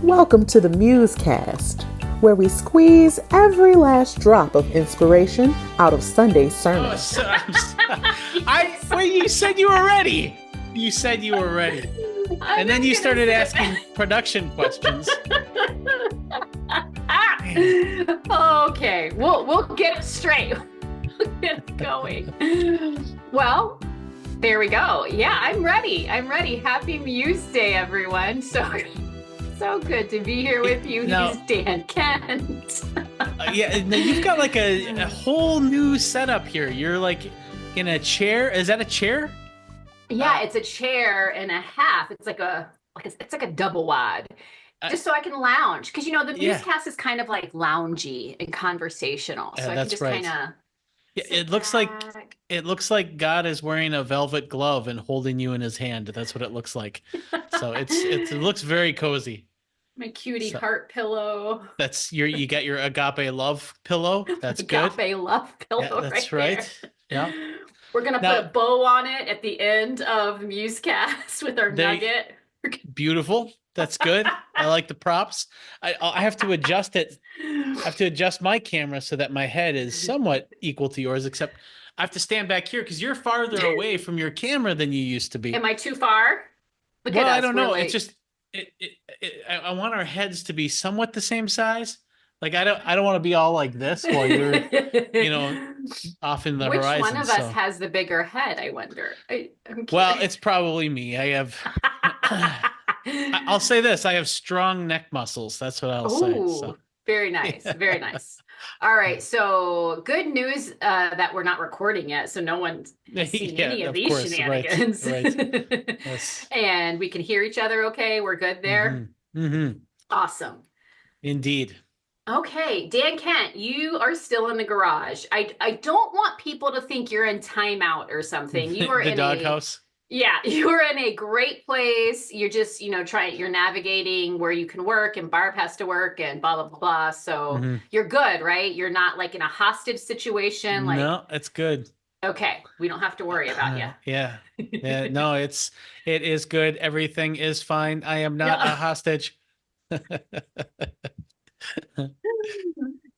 Welcome to the MuseCast, where we squeeze every last drop of inspiration out of Sunday's sermon. Wait, you said you were ready. You said you were ready. And then you started asking production questions. Okay, we'll get it straight. We'll get it going. Well, there we go. Yeah, I'm ready. Happy Muse Day, everyone. So good to be here with you. He's Dan Kent. Now you've got like a whole new setup here. You're like in a chair. Is that a chair? Yeah, it's a chair and a half. It's like a double wide. Just so I can lounge. Because the MuseCast is kind of like loungy and conversational. So I can just kind of it looks like God is wearing a velvet glove and holding you in his hand. That's what it looks like. So it looks very cozy. My cutie heart pillow. That's you got your agape love pillow. That's good. Agape love pillow. Yeah, that's right. Yeah. We're gonna put a bow on it at the end of the MuseCast with our nugget. Beautiful. That's good. I like the props. I have to adjust it. I have to adjust my camera so that my head is somewhat equal to yours, except I have to stand back here because you're farther away from your camera than you used to be. Am I too far? I don't know. It's just I want our heads to be somewhat the same size. Like I don't want to be all like this while you're off in the horizon. Which one of us has the bigger head, I wonder? Well, it's probably me. I have I'll say this, I have strong neck muscles. That's what I'll say. So. Very nice. Very nice. All right. So good news that we're not recording yet. So no one's seen any of these shenanigans. Right. Yes. And we can hear each other okay. We're good there. Mm-hmm. Awesome. Indeed. Okay. Dan Kent, you are still in the garage. I don't want people to think you're in timeout or something. You are the in doghouse. Yeah, you're in a great place. You're just, you're navigating where you can work and Barb has to work and blah, blah, blah, blah. So you're good, right? You're not like in a hostage situation. No, it's good. Okay. We don't have to worry about you. Yeah. No, it is good. Everything is fine. I am not a hostage.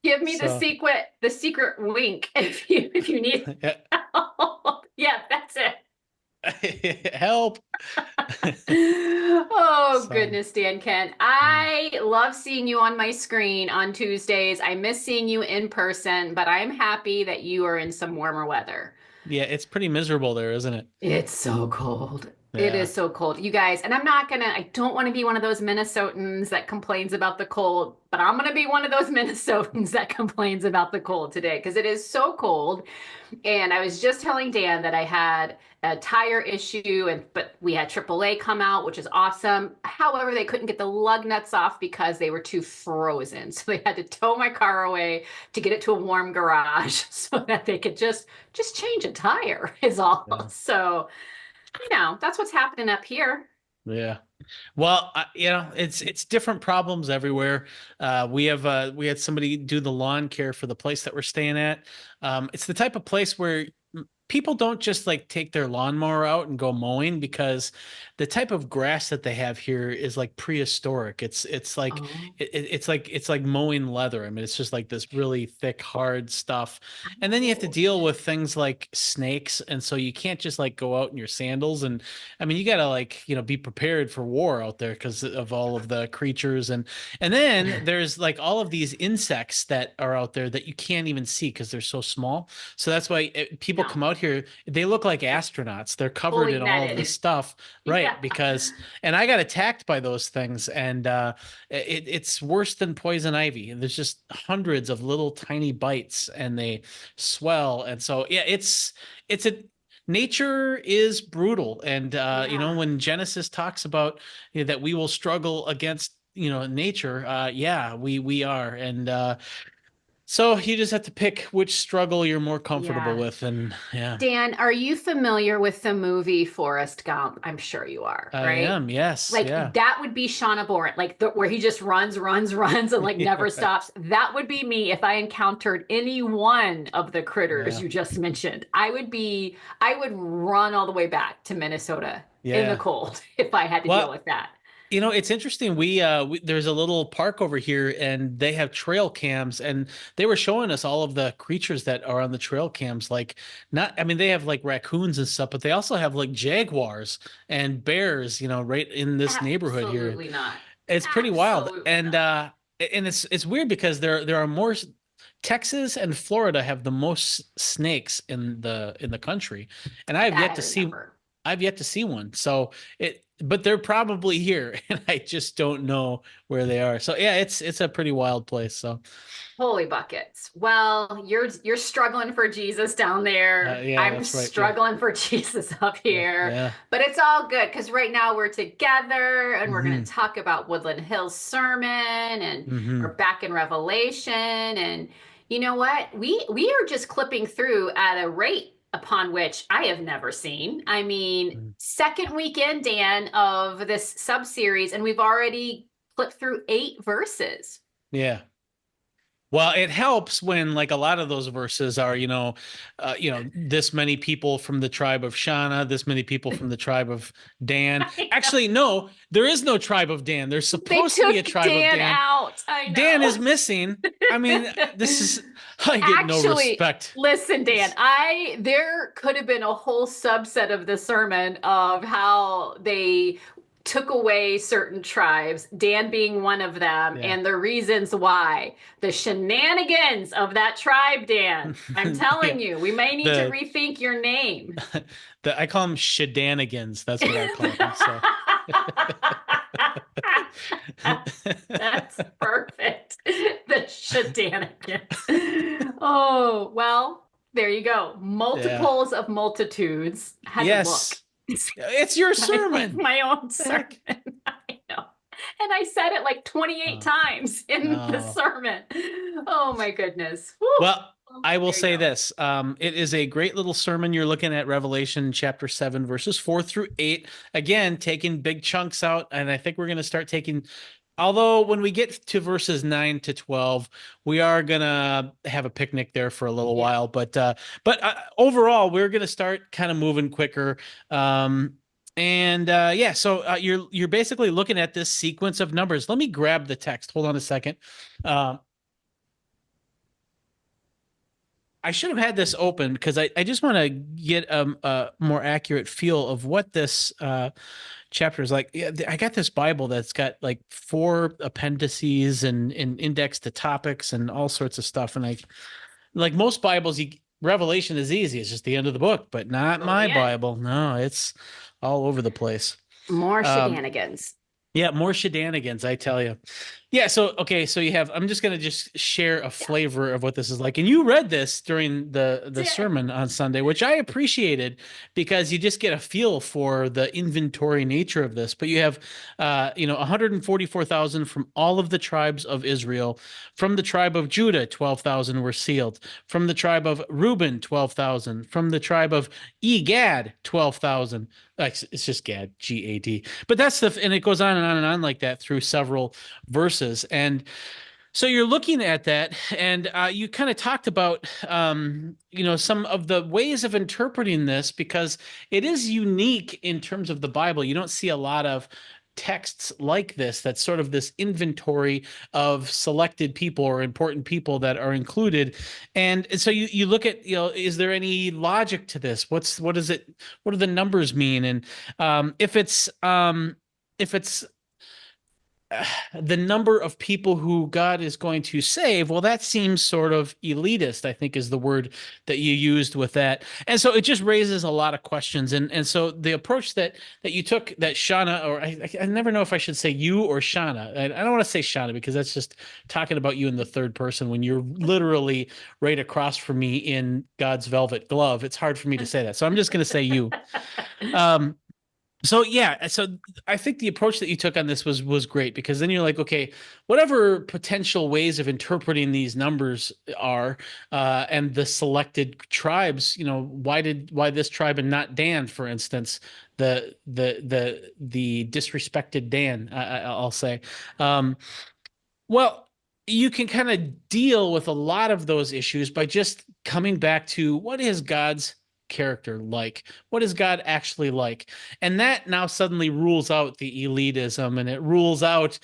Give me the secret wink if you need help. Yeah, that's it. Help. Goodness, Dan Kent. I love seeing you on my screen on Tuesdays. I miss seeing you in person, but I'm happy that you are in some warmer weather. Yeah, it's pretty miserable there, isn't it? It's so cold. Yeah. It is so cold. You guys, and I don't want to be one of those Minnesotans that complains about the cold, but I'm going to be one of those Minnesotans that complains about the cold today because it is so cold. And I was just telling Dan that I had a tire issue, but we had AAA come out, which is awesome. However, they couldn't get the lug nuts off because they were too frozen. So they had to tow my car away to get it to a warm garage so that they could just change a tire is all. Yeah. So that's what's happening up here. Yeah. Well, it's different problems everywhere. We had somebody do the lawn care for the place that we're staying at. It's the type of place where people don't just like take their lawnmower out and go mowing because the type of grass that they have here is like prehistoric. It's like it's like mowing leather. I mean, it's just like this really thick, hard stuff. And then you have to deal with things like snakes. And so you can't just like go out in your sandals. And I mean, you got to be prepared for war out there because of all of the creatures. And then there's like all of these insects that are out there that you can't even see because they're so small. So that's why people come out here, they look like astronauts. They're covered in all of this stuff. Right. Yeah. And I got attacked by those things and it's worse than poison ivy. And there's just hundreds of little tiny bites and they swell. And so, nature is brutal. And, when Genesis talks about that we will struggle against, nature, we are. And, so you just have to pick which struggle you're more comfortable with. And Dan, are you familiar with the movie Forrest Gump? I'm sure you are, right? I am, yes. That would be Shawna Boren, where he just runs and never stops. That would be me if I encountered any one of the critters you just mentioned. I would run all the way back to Minnesota in the cold if I had to deal with that. It's interesting. There's a little park over here, and they have trail cams, and they were showing us all of the creatures that are on the trail cams. Like, not, I mean, they have like raccoons and stuff, but they also have like jaguars and bears. Right in this neighborhood here. Absolutely not. It's pretty wild, Absolutely and not. it's weird because there are more. Texas and Florida have the most snakes in the country, and I have That yet I to see. remember. I've yet to see one. But they're probably here, and I just don't know where they are. So yeah, it's a pretty wild place. So Holy buckets. Well, you're struggling for Jesus down there. yeah, I'm that's right. Yeah, struggling for Jesus up yeah, here. yeah. But it's all good because right now we're together and we're going Hmm. to talk about Woodland Hills sermon and Hmm. we're back in Revelation. And you know what? We are just clipping through at a rate upon which I have never seen. I mean, second weekend, Dan, of this sub-series, and we've already clipped through 8 verses. Yeah. Well, it helps when like a lot of those verses are, this many people from the tribe of Shawna, this many people from the tribe of Dan. I know. Actually, no, there is no tribe of Dan. There's They supposed to be a took tribe of Dan Dan. out. I Dan is know. missing. I mean, I get no Actually, respect. listen, Dan, there could have been a whole subset of the sermon of how they took away certain tribes, Dan being one of them, Yeah. and the reasons why. The shenanigans of that tribe, Dan. I'm telling Yeah. you, we may need to The- rethink your name. I call them shedanigans. That's what I call them. So. That's perfect. The shenanigans. Oh, well, there you go. Multiples of multitudes. Had to look. Yes. It's your sermon. My own sermon. I know. And I said it like 28 times in the sermon. Oh my goodness. Woo. Well, I will There you say go. this. It is a great little sermon. You're looking at Revelation chapter 7, verses 4 through 8. Again, taking big chunks out. And I think we're going to start taking, although when we get to verses 9 to 12, we are going to have a picnic there for a little while. But overall, we're going to start kind of moving quicker. So you're basically looking at this sequence of numbers. Let me grab the text. Hold on a second. I should have had this open because I just want to get a more accurate feel of what this chapter is like. Yeah, I got this Bible that's got like 4 appendices and index to topics and all sorts of stuff. And like most Bibles, Revelation is easy. It's just the end of the book, but not my Bible. No, it's all over the place. More shenanigans. Yeah, more shenanigans, I tell you. Yeah, so you have, I'm just going to just share a flavor of what this is like. And you read this during the sermon on Sunday, which I appreciated because you just get a feel for the inventory nature of this. But you have 144,000 from all of the tribes of Israel. From the tribe of Judah, 12,000 were sealed. From the tribe of Reuben, 12,000. From the tribe of Gad, 12,000. It's just Gad, Gad. But that's and it goes on and on and on like that through several verses. And so you're looking at that, and you kind of talked about, some of the ways of interpreting this because it is unique in terms of the Bible. You don't see a lot of texts like this. That's sort of this inventory of selected people or important people that are included. And so you look at, is there any logic to this? What is it? What do the numbers mean? And if it's the number of people who God is going to save, well, that seems sort of elitist, I think is the word that you used with that. And so it just raises a lot of questions. And so the approach that you took, that Shawna, or I never know if I should say you or Shawna. I don't want to say Shawna because that's just talking about you in the third person when you're literally right across from me in God's velvet glove. It's hard for me to say that. So I'm just going to say you. So I think the approach that you took on this was great because then you're like, okay, whatever potential ways of interpreting these numbers are, and the selected tribes, why this tribe and not Dan, for instance, the disrespected Dan, I'll say, well, you can kind of deal with a lot of those issues by just coming back to what is God's character like? What is God actually like? And that now suddenly rules out the elitism, and it rules out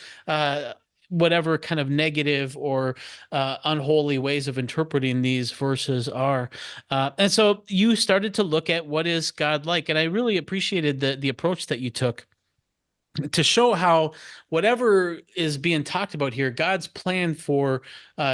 whatever kind of negative or unholy ways of interpreting these verses are. And so you started to look at what is God like, and I really appreciated the approach that you took to show how whatever is being talked about here, God's plan for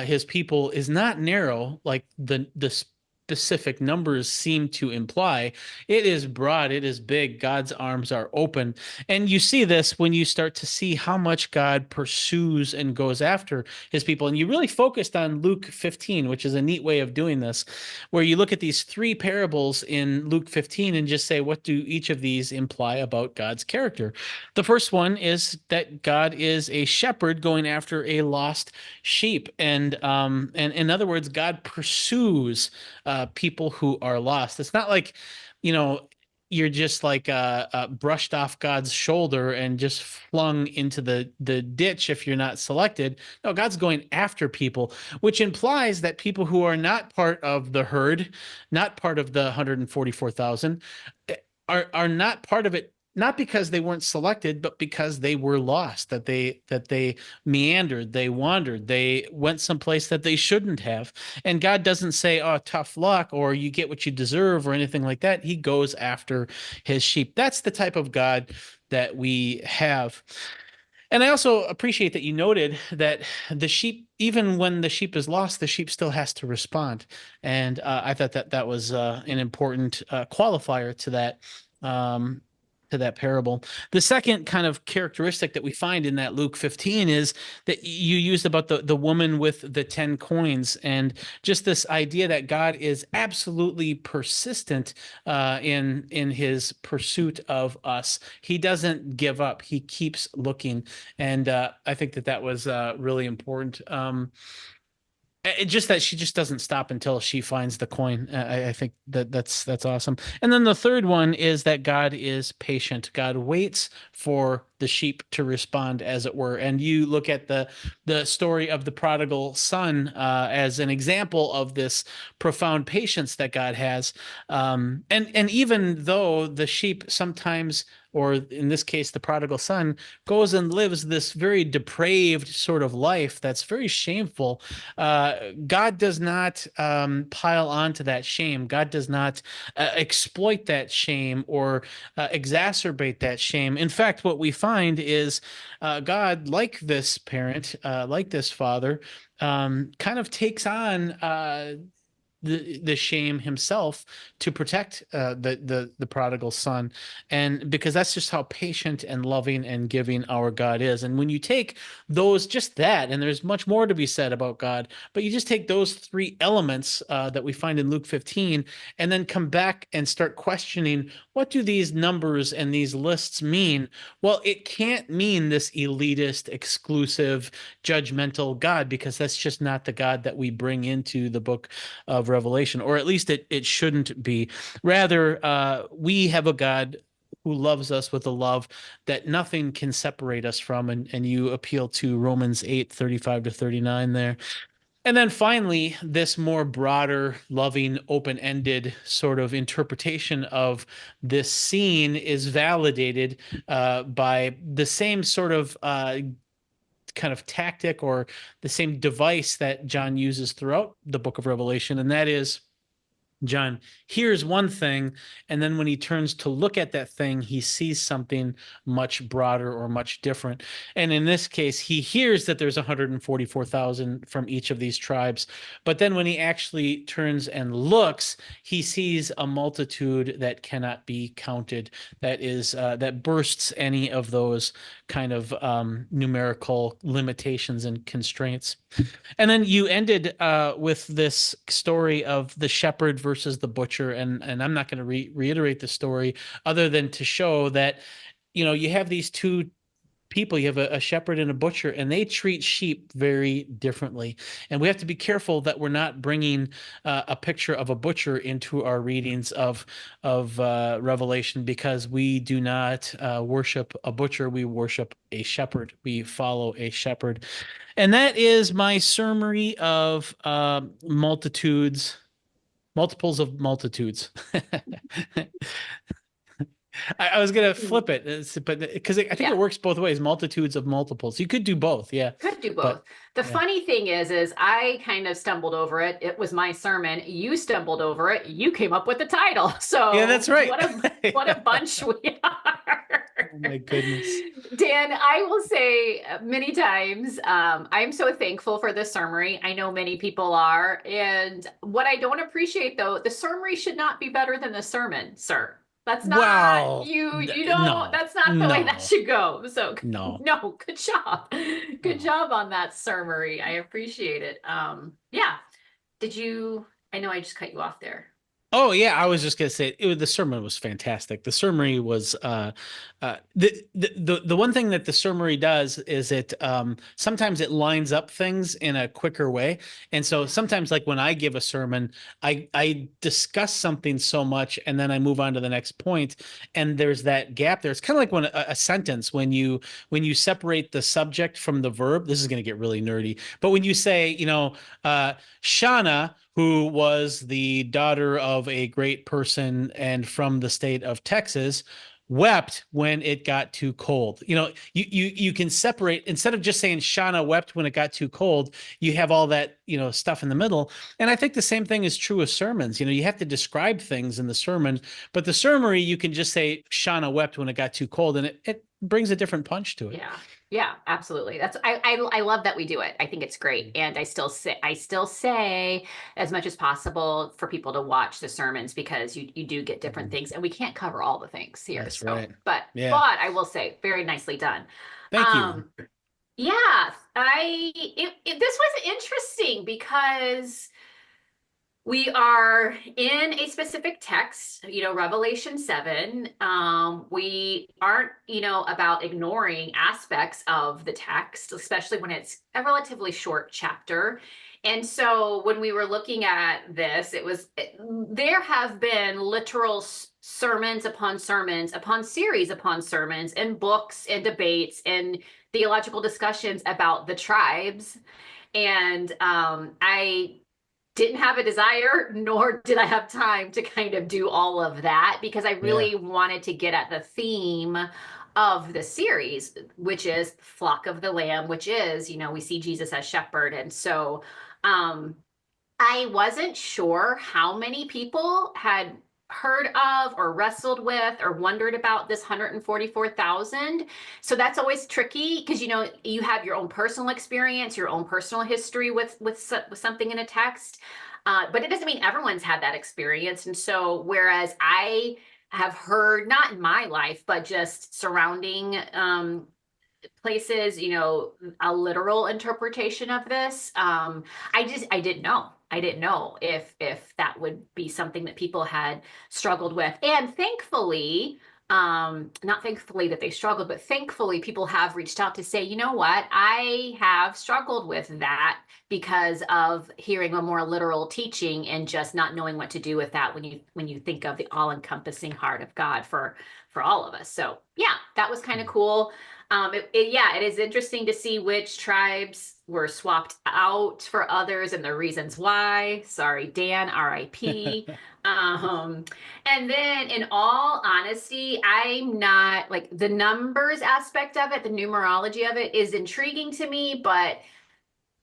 his people is not narrow like the specific numbers seem to imply. It is broad, it is big. God's arms are open. And you see this when you start to see how much God pursues and goes after his people. And you really focused on Luke 15, which is a neat way of doing this, where you look at these three parables in Luke 15 and just say, what do each of these imply about God's character? The first one is that God is a shepherd going after a lost sheep, and in other words, God pursues people who are lost. It's not like, you're just like brushed off God's shoulder and just flung into the ditch if you're not selected. No, God's going after people, which implies that people who are not part of the herd, not part of the 144,000, are not part of it, not because they weren't selected, but because they were lost, that they meandered, they wandered, they went someplace that they shouldn't have. And God doesn't say, oh, tough luck, or you get what you deserve, or anything like that. He goes after his sheep. That's the type of God that we have. And I also appreciate that you noted that the sheep, even when the sheep is lost, the sheep still has to respond. And I thought that was an important qualifier to that parable. The second kind of characteristic that we find in that Luke 15 is that you used about the woman with the 10 coins, and just this idea that God is absolutely persistent in his pursuit of us. He doesn't give up. He keeps looking. And I think that was really important. Just that she just doesn't stop until she finds the coin. I think that's awesome. And then the third one is that God is patient. God waits for the sheep to respond, as it were. And you look at the story of the prodigal son as an example of this profound patience that God has. And even though the sheep sometimes, or in this case, the prodigal son, goes and lives this very depraved sort of life that's very shameful, God does not pile onto that shame. God does not exploit that shame or exacerbate that shame. In fact, what we find is God, like this parent, like this father, kind of takes on the shame himself to protect the prodigal son, and because that's just how patient and loving and giving our God is. And when you take those, just that, and there's much more to be said about God, but you just take those three elements that we find in Luke 15 and then come back and start questioning, what do these numbers and these lists mean? Well, it can't mean this elitist, exclusive, judgmental God, because that's just not the God that we bring into the book of Revelation, or at least it shouldn't be. Rather, we have a God who loves us with a love that nothing can separate us from, and you appeal to Romans 8:35-39 there. And then finally, this more broader, loving, open-ended sort of interpretation of this scene is validated by the same sort of kind of tactic, or the same device that John uses throughout the book of Revelation, and that is, John hears one thing, and then when he turns to look at that thing, he sees something much broader or much different. And in this case, he hears that there's 144,000 from each of these tribes. But then when he actually turns and looks, he sees a multitude that cannot be counted, that bursts any of those kind of numerical limitations and constraints. And then you ended with this story of the shepherd versus the butcher, and I'm not going to reiterate the story other than to show that, you have these two people. You have a shepherd and a butcher, and they treat sheep very differently. And we have to be careful that we're not bringing a picture of a butcher into our readings of Revelation, because we do not worship a butcher. We worship a shepherd. We follow a shepherd. And that is my summary of multitudes multiples of multitudes. I was gonna flip it, but because I think it works both ways. Multitudes of multiples. You could do both. Yeah. Could do both. But, the funny thing is I kind of stumbled over it. It was my sermon. You stumbled over it. You came up with the title. So yeah, that's right. What a bunch we are. Oh my goodness. Dan, I will say many times, I'm so thankful for the summary. I know many people are. And what I don't appreciate though, the summary should not be better than the sermon, sir. That's not you don't no, that's not the way that should go. So no, good job. Good job on that summary. I appreciate it. Yeah. I know I just cut you off there. Oh yeah, I was just gonna say the sermon was fantastic. The summary was the one thing that the summary does is it sometimes it lines up things in a quicker way, and so sometimes like when I give a sermon, I discuss something so much and then I move on to the next point, and there's that gap there. It's kind of like when a sentence when you separate the subject from the verb. This is gonna get really nerdy, but when you say Shawna, who was the daughter of a great person and from the state of Texas, wept when it got too cold. You can separate, instead of just saying Shawna wept when it got too cold, you have all that, stuff in the middle. And I think the same thing is true of sermons. You have to describe things in the sermon, but the summary, you can just say Shawna wept when it got too cold, and it brings a different punch to it. Yeah, absolutely. I love that we do it. I think it's great. And I still say as much as possible for people to watch the sermons, because you do get different things, and we can't cover all the things here. That's right. But I will say, very nicely done. Thank you. Yeah, this was interesting because we are in a specific text, Revelation 7. We aren't, about ignoring aspects of the text, especially when it's a relatively short chapter. And so when we were looking at this, there have been literal sermons upon sermons upon series upon sermons and books and debates and theological discussions about the tribes. And I didn't have a desire, nor did I have time to kind of do all of that, because I really wanted to get at the theme of the series, which is flock of the lamb, which is, we see Jesus as shepherd. And so I wasn't sure how many people had heard of or wrestled with or wondered about this 144,000. So that's always tricky, because you have your own personal experience, your own personal history with something in a text, but it doesn't mean everyone's had that experience. And so whereas I have heard, not in my life, but just surrounding places, a literal interpretation of this, I didn't know. I didn't know if that would be something that people had struggled with. And thankfully, not thankfully that they struggled, but thankfully people have reached out to say, you know what, I have struggled with that because of hearing a more literal teaching and just not knowing what to do with that when you think of the all-encompassing heart of God for all of us. So yeah, that was kind of cool. It is interesting to see which tribes were swapped out for others and the reasons why. Sorry, Dan, RIP. And then in all honesty, I'm not like the numbers aspect of it, the numerology of it is intriguing to me, but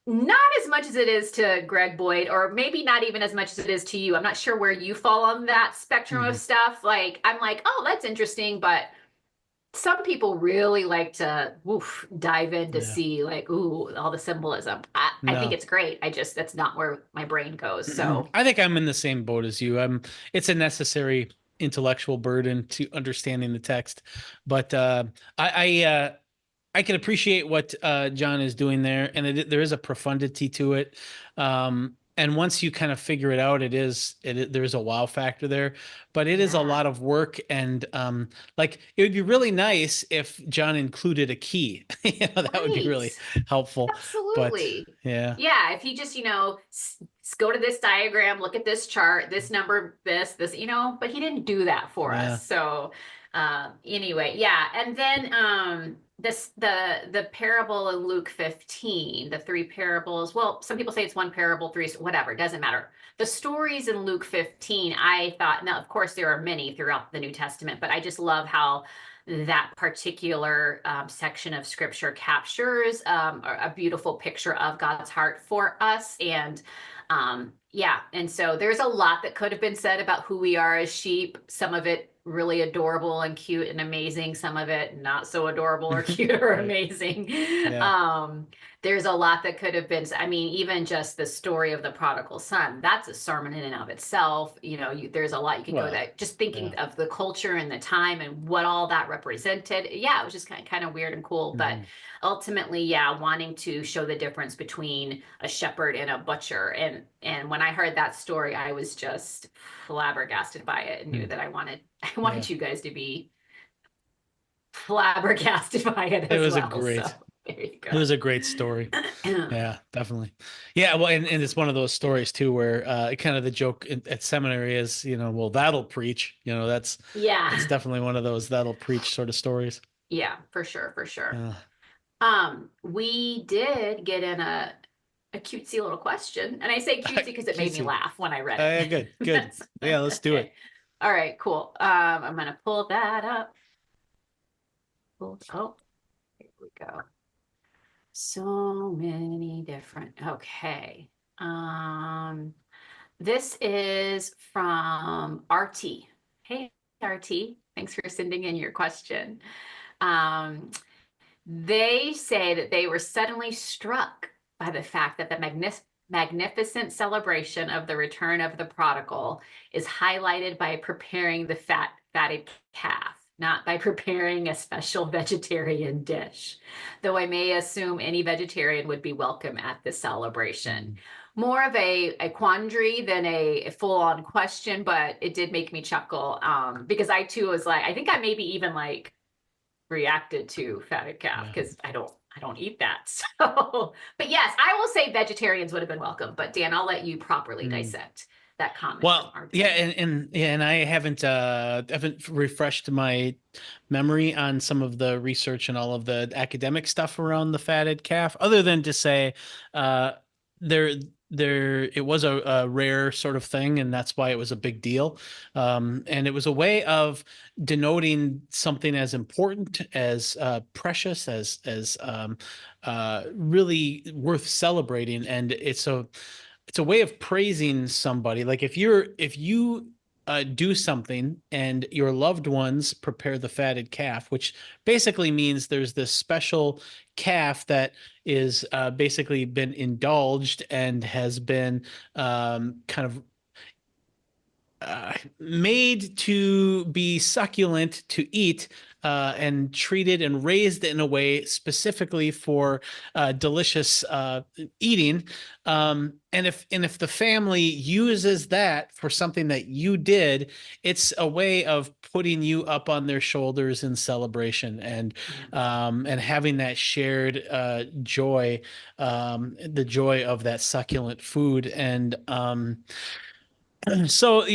not as much as it is to Greg Boyd, or maybe not even as much as it is to you. I'm not sure where you fall on that spectrum of stuff. Like, I'm like, oh, that's interesting, but some people really like to dive in to see like, ooh, all the symbolism. I think it's great. that's not where my brain goes. So I think I'm in the same boat as you. It's a necessary intellectual burden to understanding the text, but I can appreciate what John is doing there, and there is a profundity to it. And once you kind of figure it out, there is a wow factor there, but it is a lot of work. And like, it would be really nice if John included a key. That would be really helpful. Absolutely. But, yeah. If he just, go to this diagram, look at this chart, this number, this, but he didn't do that for us. So anyway, and then the parable in Luke 15, the three parables. Well, some people say it's one parable, three, whatever, it doesn't matter. The stories in Luke 15, I thought, now, of course, there are many throughout the New Testament, but I just love how that particular section of scripture captures a beautiful picture of God's heart for us. And yeah, and so there's a lot that could have been said about who we are as sheep. Some of it really adorable and cute and amazing. Some of it not so adorable or cute or Right. amazing. Yeah. There's a lot that could have been, I mean, even just the story of the prodigal son, that's a sermon in and of itself. You know, there's a lot you could go Well, that just thinking yeah. of the culture and the time and what all that represented. Yeah, it was just kind of weird and cool. But Mhm. ultimately, yeah, wanting to show the difference between a shepherd and a butcher. And when I heard that story, I was just flabbergasted by it and knew that I wanted Yeah. you guys to be flabbergasted by it It as was a well. So great, there you it was go. a great story. Yeah, definitely. Yeah, well, and it's one of those stories too where kind of the joke at seminary is, well, that'll preach. That's Yeah. definitely one of those that'll preach sort of stories. Yeah, for sure, for sure. Uh, We did get in a cutesy little question, and I say cutesy because it made me Cutesy. laugh when I read Yeah, it. good, good. Yeah, let's do Okay. it. All right, cool. I'm gonna pull that up. Oh, here we go. So many different. Okay. Um, this is from RT. Hey, RT. Thanks for sending in your question. Um, they say that they were suddenly struck by the fact that the magnificent celebration of the return of the prodigal is highlighted by preparing the fatted calf, not by preparing a special vegetarian dish. Though I may assume any vegetarian would be welcome at the celebration. Mm. More of a quandary than a full-on question, but it did make me chuckle because I too was like, I think I maybe even like reacted to fatted calf Yeah. because I don't eat that. So, but yes, I will say vegetarians would have been welcome. But Dan, I'll let you properly Mm. dissect that comment from Well, yeah, RT. and I haven't refreshed my memory on some of the research and all of the academic stuff around the fatted calf, other than to say uh, there there it was a rare sort of thing, and that's why it was a big deal. And it was a way of denoting something as important, as precious, as really worth celebrating, and it's a way of praising somebody. Like if you do something and your loved ones prepare the fatted calf, which basically means there's this special calf that is basically been indulged and has been kind of made to be succulent to eat and treated and raised in a way specifically for delicious eating. And if the family uses that for something that you did, it's a way of putting you up on their shoulders in celebration and having that shared joy, the joy of that succulent food. And so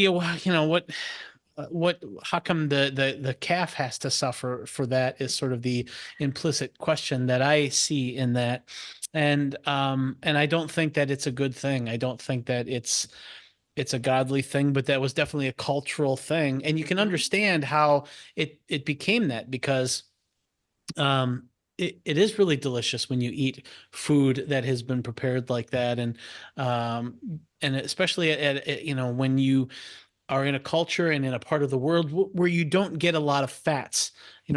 what how come the calf has to suffer for that is sort of the implicit question that I see in that. And I don't think that it's a good thing. I don't think that it's a godly thing, but that was definitely a cultural thing. And you can Mhm. understand how it became that, because um it is really delicious when you eat food that has been prepared like that. And especially when you are in a culture and in a part of the world where you don't get a lot of fats.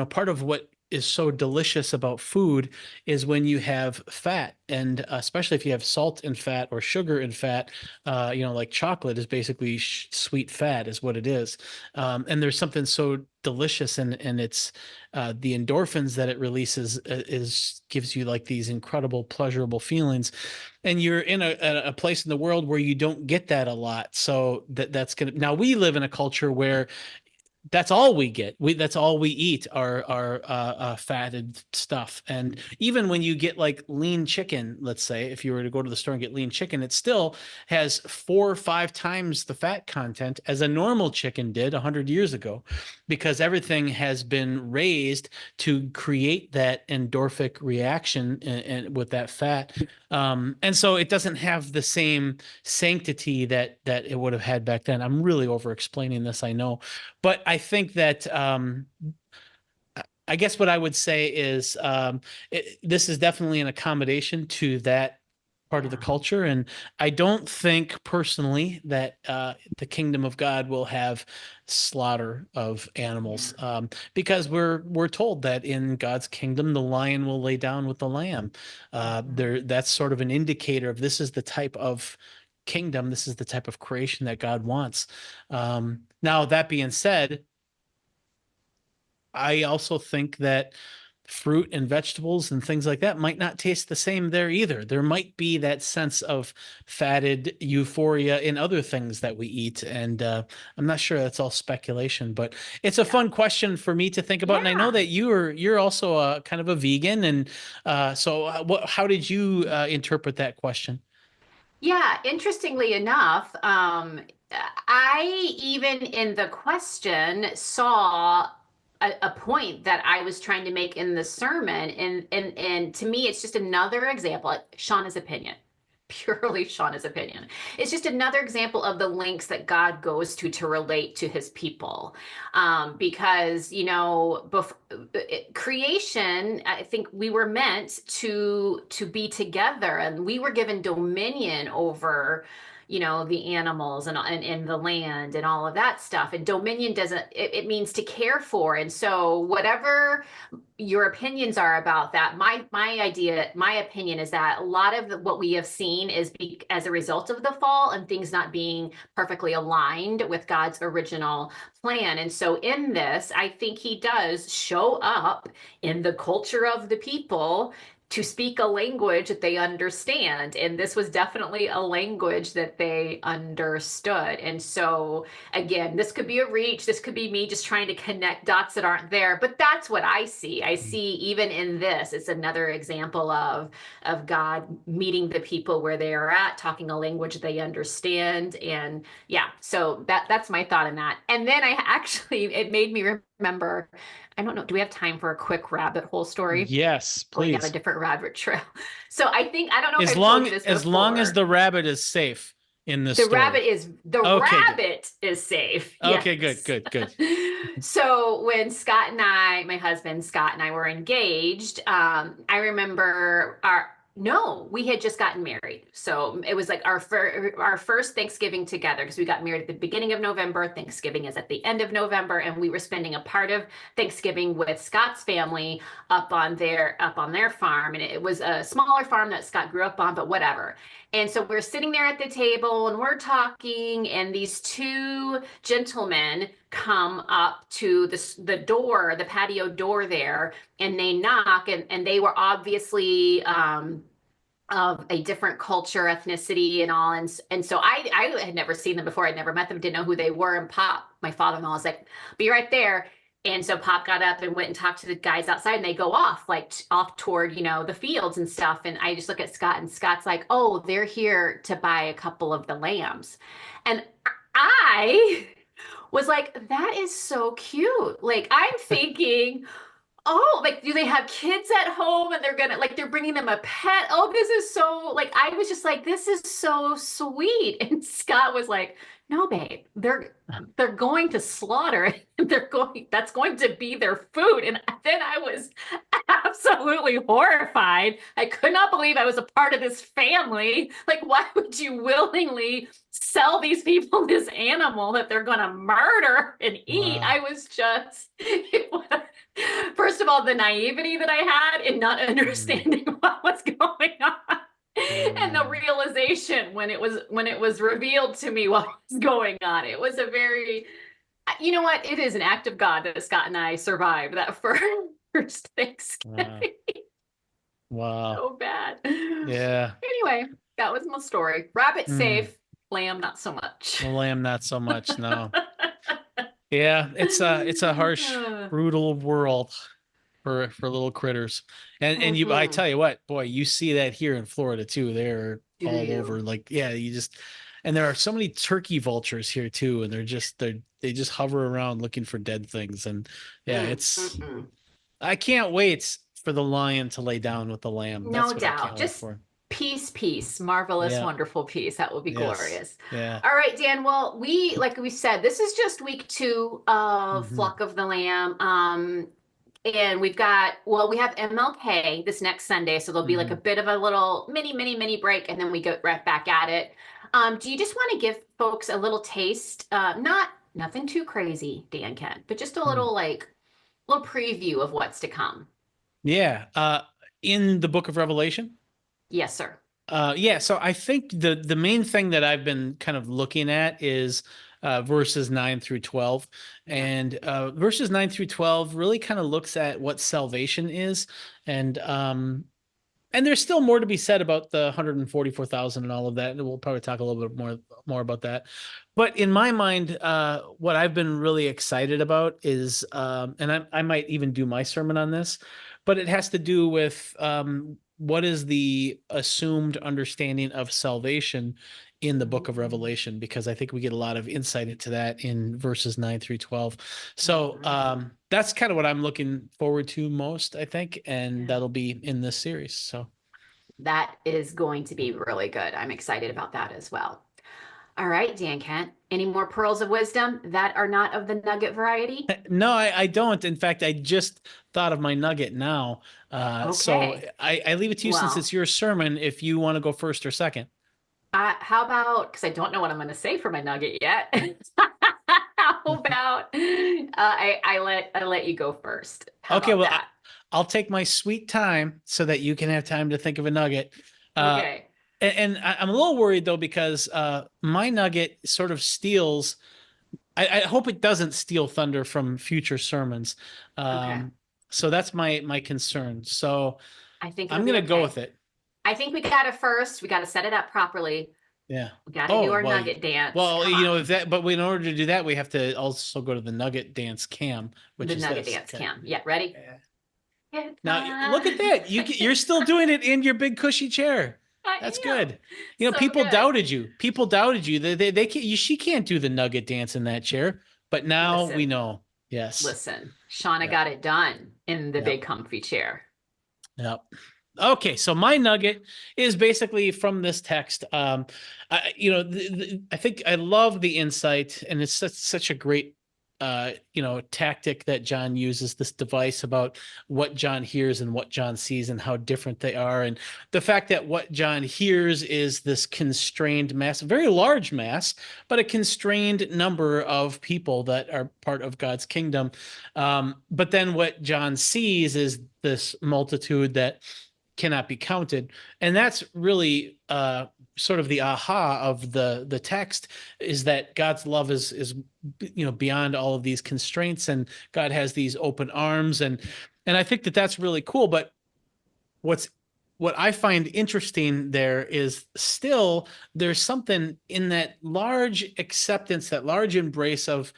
Part of what is so delicious about food is when you have fat, and especially if you have salt and fat or sugar and fat. Like chocolate is basically sweet fat, is what it is. And there's something so delicious, and it's the endorphins that it releases is gives you like these incredible pleasurable feelings, and you're in a place in the world where you don't get that a lot. So that's gonna, now we live in a culture where that's all we get. That's all we eat are fatted stuff. And even when you get like lean chicken, let's say, if you were to go to the store and get lean chicken, it still has 4 or 5 times the fat content as a normal chicken did 100 years ago, because everything has been raised to create that endorphic reaction and with that fat. And so it doesn't have the same sanctity that it would have had back then. I'm really over explaining this, I know. But I think that I guess what I would say is this is definitely an accommodation to that part of the culture. And I don't think personally that the kingdom of God will have slaughter of animals, because we're told that in God's kingdom, the lion will lay down with the lamb. That's sort of an indicator of this is the type of kingdom, this is the type of creation that God wants. Now, that being said, I also think that fruit and vegetables and things like that might not taste the same there either. There might be that sense of fatted euphoria in other things that we eat. And I'm not sure, that's all speculation, but it's a fun question for me to think about. And I know that you're also a kind of a vegan. And how did you interpret that question? Yeah, interestingly enough, I even in the question saw a point that I was trying to make in the sermon, and to me, it's just another example. Shawna's opinion, purely Shawna's opinion. It's just another example of the lengths that God goes to relate to His people, because creation. I think we were meant to be together, and we were given dominion over the animals and the land and all of that stuff. And dominion doesn't, it means to care for. And so whatever your opinions are about that, my opinion is that a lot of what we have seen is as a result of the fall and things not being perfectly aligned with God's original plan. And so in this, I think He does show up in the culture of the people to speak a language that they understand. And this was definitely a language that they understood. And so, again, this could be a reach. This could be me just trying to connect dots that aren't there. But that's what I see. I see even in this, it's another example of God meeting the people where they are at, talking a language they understand. And yeah, so that's my thought on that. And then it made me remember, I don't know, do we have time for a quick rabbit hole story? Yes, Going down please. a different rabbit trail. So I don't know if As I've long told you this as long as before. the rabbit is safe in this The story. rabbit is Okay, rabbit is safe. Okay, Yes. good. So when my husband Scott and I were engaged, I remember we had just gotten married. So it was like our first Thanksgiving together, because we got married at the beginning of November. Thanksgiving is at the end of November. And we were spending a part of Thanksgiving with Scott's family up on their farm. And it was a smaller farm that Scott grew up on, but whatever. And so we're sitting there at the table and we're talking, and these two gentlemen come up to the patio door there, and they knock, and they were obviously of a different culture, ethnicity, and all. And so I had never seen them before. I'd never met them, didn't know who they were. And Pop, my father-in-law, was like, "Be right there." And so Pop got up and went and talked to the guys outside, and they go off toward, the fields and stuff. And I just look at Scott, and Scott's like, "Oh, they're here to buy a couple of the lambs." And I was like, that is so cute. Like, I'm thinking, oh, like, do they have kids at home and they're bringing them a pet? Oh, this is so, like, I was just like, this is so sweet. And Scott was like, no, babe, they're going to slaughter it. That's going to be their food. And then I was absolutely horrified. I could not believe I was a part of this family. Like, why would you willingly sell these people this animal that they're going to murder and eat? Wow. I was just, first of all, the naivety that I had in not understanding what was going on. And the realization when it was revealed to me what was going on. It was a very, you know what? It is an act of God that Scott and I survived that first Thanksgiving. Wow. So bad. Yeah. Anyway, that was my story. Rabbit safe, lamb not so much. Lamb not so much, no. Yeah, it's a harsh, brutal world for little critters. And you, I Mhm. tell you what, boy, you see that here in Florida too. They're Do all you? over. Like, yeah, you just, and there are so many turkey vultures here too, and they just hover around looking for dead things. And yeah, it's, Mm-mm. I can't wait for the lion to lay down with the lamb. No That's what I doubt. can't wait Just for. peace, peace, marvelous, Yeah. wonderful peace. That will be Yes. glorious. Yeah. All right, Dan. Well, like we said, this is just week 2 of Hmm. Flock of the Lamb. And we have MLK this next Sunday, so there'll be like a Hmm. bit of a little mini break, and then we go right back at it. Do you just want to give folks a little taste? Nothing too crazy, Dan Kent, but just a little preview of what's to come. Yeah. In the book of Revelation. Yes, sir. Yeah, so I think the main thing that I've been kind of looking at is verses 9 through 12. Yeah. And verses 9 through 12 really kind of looks at what salvation is. And there's still more to be said about the 144,000 and all of that. And we'll probably talk a little bit more about that. But in my mind, what I've been really excited about is, and I might even do my sermon on this, but it has to do with what is the assumed understanding of salvation in the book of Revelation, because I think we get a lot of insight into that in verses 9 through 12. So that's kind of what I'm looking forward to most, I think, and Yeah. that'll be in this series. So That is going to be really good. I'm excited about that as well. All right, Dan Kent, any more pearls of wisdom that are not of the nugget variety? no, I don't. In fact, I just thought of my nugget now. So Okay. I leave it to you since Well, it's your sermon if you want to go first or second. how about, because I don't know what I'm going to say for my nugget yet. How about I let you go first? How Okay, about well, that? I'll take my sweet time so that you can have time to think of a nugget. Uh, Okay. and I'm a little worried though, because my nugget sort of steals. I hope it doesn't steal thunder from future sermons. Okay. So that's my concern. So I think it'll I'm be gonna go okay. with it. I think we got to first, we got to set it up properly. Yeah. We got to do Oh, our nugget dance. well, Come you know, on. if that, but in order to do that, we have to also go to the nugget dance cam, which The is nugget this. dance Okay. cam. Yeah, ready? Yeah. Get Now look at my... that. You're still doing it in your big cushy chair. That's I am. good. You know, So people good. doubted you. People doubted you. They can't, she can't do the nugget dance in that chair. But now we Listen, know. Yes. listen. Shauna Yep. got it done in the big Yep. comfy chair. Yep. Okay, so my nugget is basically from this text. I think I love the insight, and it's such a great, tactic that John uses, this device about what John hears and what John sees and how different they are, and the fact that what John hears is this constrained mass, very large mass, but a constrained number of people that are part of God's kingdom. But then what John sees is this multitude that cannot be counted, and that's really sort of the aha of the text, is that God's love is beyond all of these constraints, and God has these open arms, and I think that that's really cool. But what's what I find interesting there is still there's something in that large acceptance, that large embrace of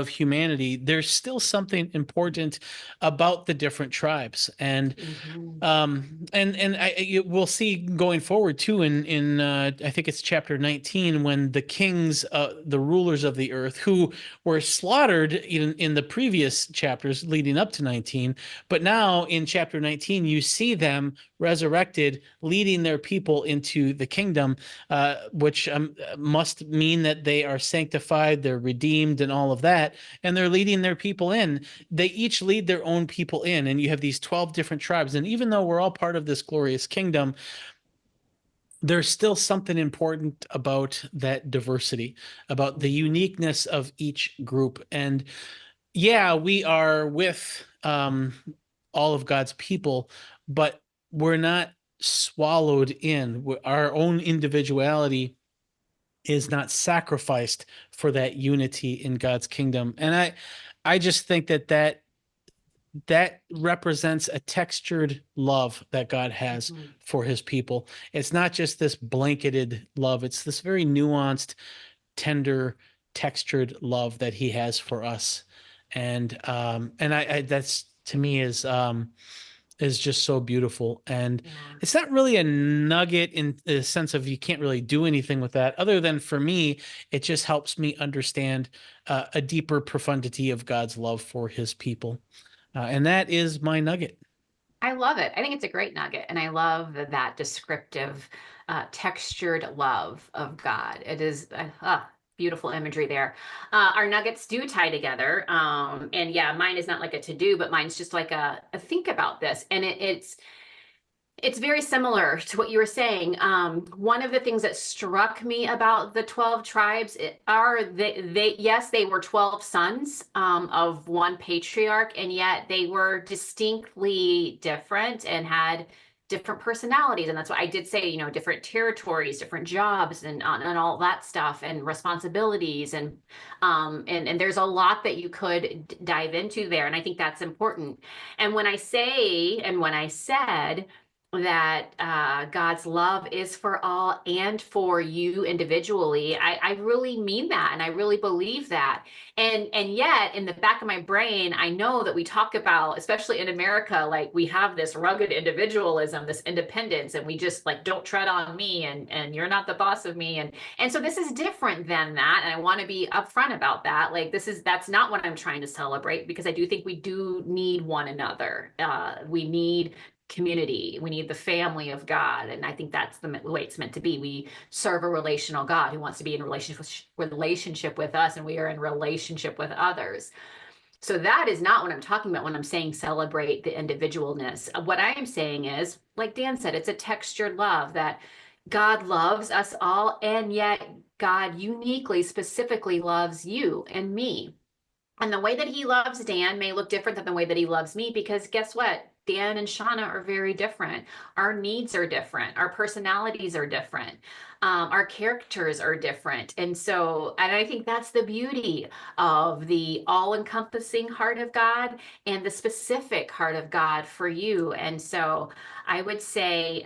humanity. There's still something important about the different tribes, and Mhm. we'll see going forward too in I think it's chapter 19, when the kings, the rulers of the earth, who were slaughtered in the previous chapters leading up to 19, but now in chapter 19 you see them resurrected, leading their people into the kingdom, which must mean that they are sanctified, they're redeemed, and all of that, and they're leading their people in. They each lead their own people in, and you have these 12 different tribes. And even though we're all part of this glorious kingdom, there's still something important about that diversity, about the uniqueness of each group. And yeah, we are with all of God's people, but we're not swallowed in. Our own individuality is not sacrificed for that unity in God's kingdom. And I just think that represents a textured love that God has Mhm. for his people. It's not just this blanketed love. It's this very nuanced, tender, textured love that he has for us. And I that's to me is just so beautiful. And Yeah. it's not really a nugget in the sense of you can't really do anything with that other than for me, it just helps me understand a deeper profundity of God's love for his people. And that is my nugget. I love it. I think it's a great nugget. And I love that descriptive, textured love of God. It is beautiful imagery there. Our nuggets do tie together. And yeah, mine is not like a to-do, but mine's just like a think about this. And it's very similar to what you were saying. One of the things that struck me about the 12 tribes are yes, they were 12 sons of one patriarch, and yet they were distinctly different and had different personalities. And that's what I did say, different territories, different jobs, and all that stuff, and responsibilities. And there's a lot that you could dive into there. And I think that's important. And when I said that God's love is for all and for you individually, I really mean that, and I really believe that. And yet in the back of my brain, I know that we talk about, especially in America, like we have this rugged individualism, this independence, and we just like, don't tread on me, and you're not the boss of me. And so this is different than that. And I want to be upfront about that. Like that's not what I'm trying to celebrate, because I do think we do need one another. We need community. We need the family of God. And I think that's the way it's meant to be. We serve a relational God who wants to be in relationship with us, and we are in relationship with others. So that is not what I'm talking about when I'm saying celebrate the individualness. What I am saying is, like Dan said, it's a textured love, that God loves us all, and yet God uniquely, specifically loves you and me. And the way that he loves Dan may look different than the way that he loves me, because guess what? Dan and Shawna are very different. Our needs are different. Our personalities are different. Our characters are different. And I think that's the beauty of the all-encompassing heart of God and the specific heart of God for you. And so I would say,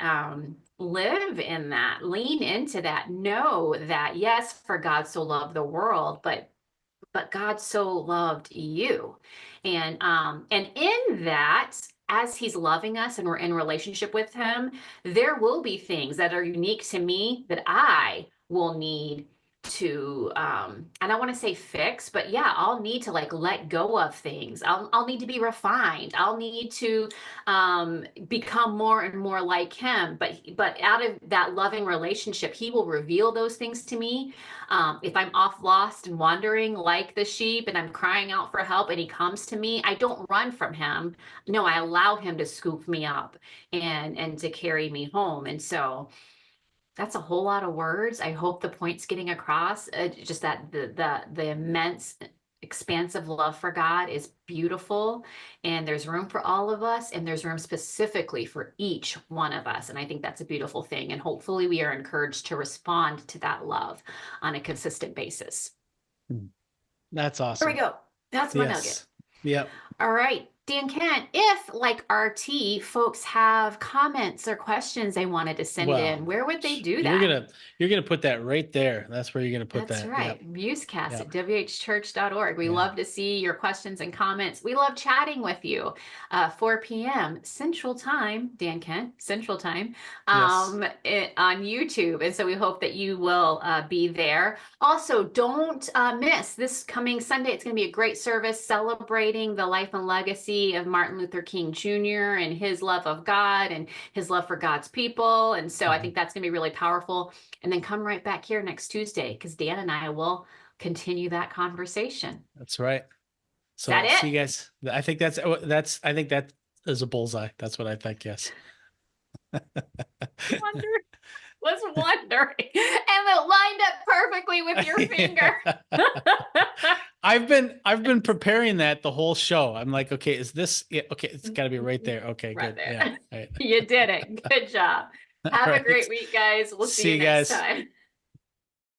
live in that, lean into that, know that, yes, for God so loved the world, but God so loved you. And in that, as he's loving us and we're in relationship with him, there will be things that are unique to me that I will need to, I don't want to say fix, but yeah, I'll need to like let go of things. I'll need to be refined. I'll need to become more and more like him. But out of that loving relationship, he will reveal those things to me. If I'm off, lost, and wandering like the sheep, and I'm crying out for help, and he comes to me, I don't run from him. No, I allow him to scoop me up and to carry me home. And so that's a whole lot of words. I hope the point's getting across. Just that the immense, expansive love for God is beautiful, and there's room for all of us, and there's room specifically for each one of us. And I think that's a beautiful thing. And hopefully we are encouraged to respond to that love on a consistent basis. That's awesome. There we go. That's my nugget. Yep. All right. Dan Kent, if like RT folks have comments or questions they wanted to send in, where would they do that? You're gonna put that right there. That's where you're gonna put that. That's right. Yep. MuseCast at whchurch.org. We love to see your questions and comments. We love chatting with you. 4 p.m. Central Time, Dan Kent, Central Time, on YouTube. And so we hope that you will be there. Also, don't miss this coming Sunday. It's going to be a great service celebrating the life and legacy of Martin Luther King Jr. and his love of God and his love for God's people. And so I think that's going to be really powerful. And then come right back here next Tuesday, because Dan and I will continue that conversation. That's right. So that it? See you guys. I think I think that is a bullseye. That's what I think. Yes. Was wondering, and it lined up perfectly with your finger. I've been preparing that the whole show. I'm like, okay, is this it? Okay, it's got to be right there. Okay, right good. There. Yeah, right. You did it. Good job. Have a great week, guys. We'll see you next time.